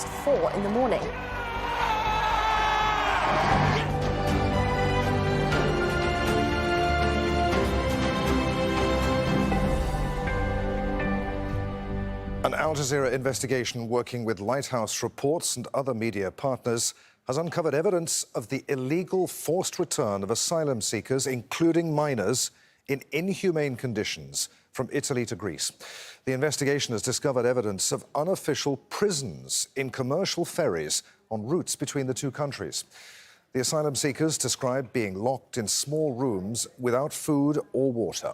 4:30 in the morning. An Al Jazeera investigation working with Lighthouse Reports and other media partners has uncovered evidence of the illegal forced return of asylum seekers, including minors, in inhumane conditions from Italy to Greece. The investigation has discovered evidence of unofficial prisons in commercial ferries on routes between the two countries. The asylum seekers describe being locked in small rooms without food or water.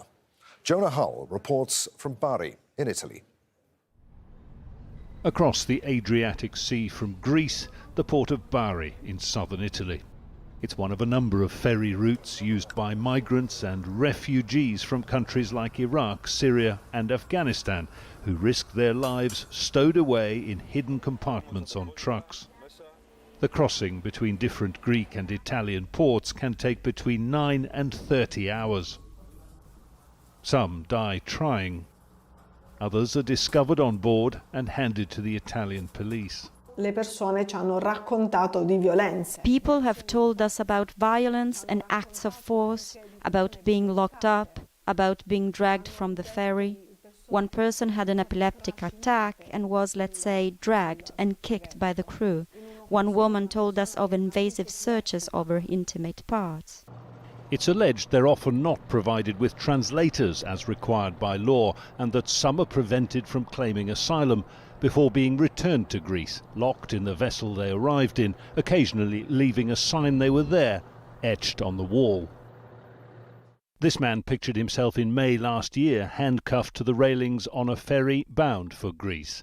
Jonah Hull reports from Bari in Italy. Across the Adriatic Sea from Greece, the port of Bari in southern Italy. It's one of a number of ferry routes used by migrants and refugees from countries like Iraq, Syria and Afghanistan, who risk their lives stowed away in hidden compartments on trucks. The crossing between different Greek and Italian ports can take between 9 and 30 hours. Some die trying. Others are discovered on board and handed to the Italian police. People have told us about violence and acts of force, about being locked up, about being dragged from the ferry. One person had an epileptic attack and was, let's say, dragged and kicked by the crew. One woman told us of invasive searches of her intimate parts. It's alleged they're often not provided with translators as required by law, and that some are prevented from claiming asylum before being returned to Greece, locked in the vessel they arrived in, occasionally leaving a sign they were there, etched on the wall. This man pictured himself in May last year, handcuffed to the railings on a ferry bound for Greece.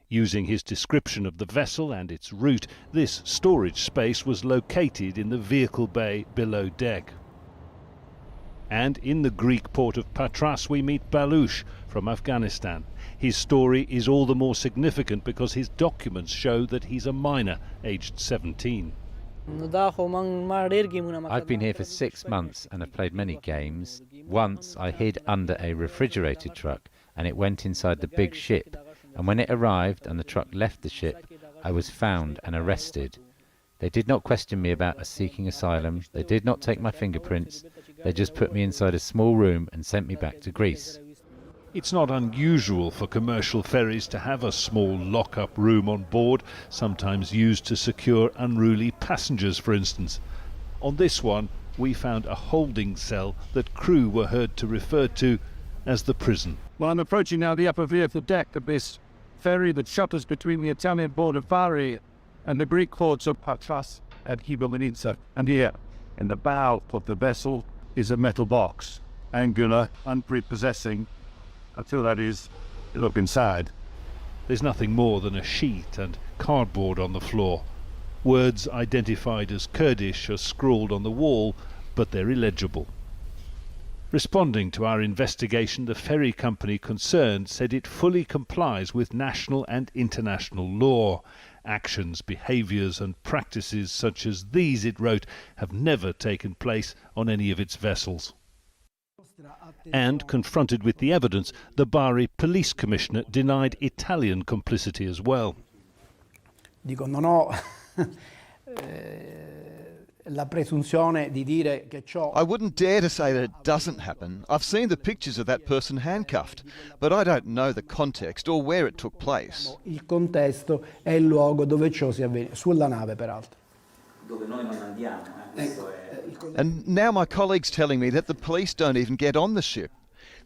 Using his description of the vessel and its route, this storage space was located in the vehicle bay below deck. And in the Greek port of Patras we meet Balush from Afghanistan. His story is all the more significant because his documents show that he's a minor, aged 17. I've been here for 6 months and have played many games. Once I hid under a refrigerated truck and it went inside the big ship. And when it arrived and the truck left the ship, I was found and arrested. They did not question me about seeking asylum. They did not take my fingerprints. They just put me inside a small room and sent me back to Greece. It's not unusual for commercial ferries to have a small lock-up room on board, sometimes used to secure unruly passengers, for instance. On this one, we found a holding cell that crew were heard to refer to as the prison. Well, I'm approaching now the upper vehicle deck of this ferry that shuttles between the Italian port of Bari and the Greek ports of Patras and Hybomytsa. And here, in the bow of the vessel, is a metal box, angular, unprepossessing, until that is, look inside. There's nothing more than a sheet and cardboard on the floor. Words identified as Kurdish are scrawled on the wall, but they're illegible. Responding to our investigation, the ferry company concerned said it fully complies with national and international law. Actions, behaviours and practices such as these, it wrote, have never taken place on any of its vessels. And, confronted with the evidence, the Bari police commissioner denied Italian complicity as well. I wouldn't dare to say that it doesn't happen. I've seen the pictures of that person handcuffed, but I don't know the context or where it took place. Il contesto è il luogo dove ciò si avviene, sulla nave peraltro. Dove noi non andiamo, questo è... And now my colleague's telling me that the police don't even get on the ship.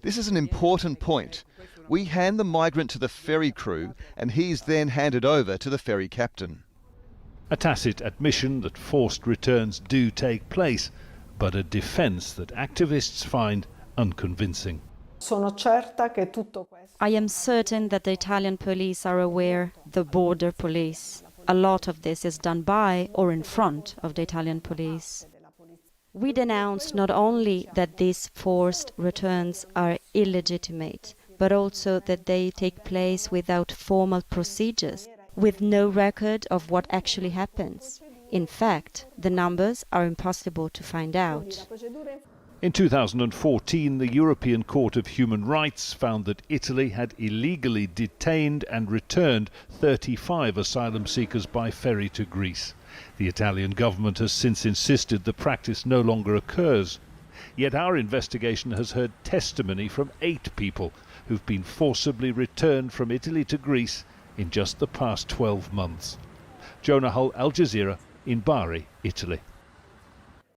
This is an important point. We hand the migrant to the ferry crew and he's then handed over to the ferry captain. A tacit admission that forced returns do take place, but a defence that activists find unconvincing. I am certain that the Italian police are aware, the border police. A lot of this is done by or in front of the Italian police. We denounce not only that these forced returns are illegitimate, but also that they take place without formal procedures, with no record of what actually happens. In fact, the numbers are impossible to find out. In 2014, the European Court of Human Rights found that Italy had illegally detained and returned 35 asylum seekers by ferry to Greece. The Italian government has since insisted the practice no longer occurs. Yet our investigation has heard testimony from 8 people who've been forcibly returned from Italy to Greece in just the past 12 months. Jonah Hull, Al Jazeera, in Bari, Italy.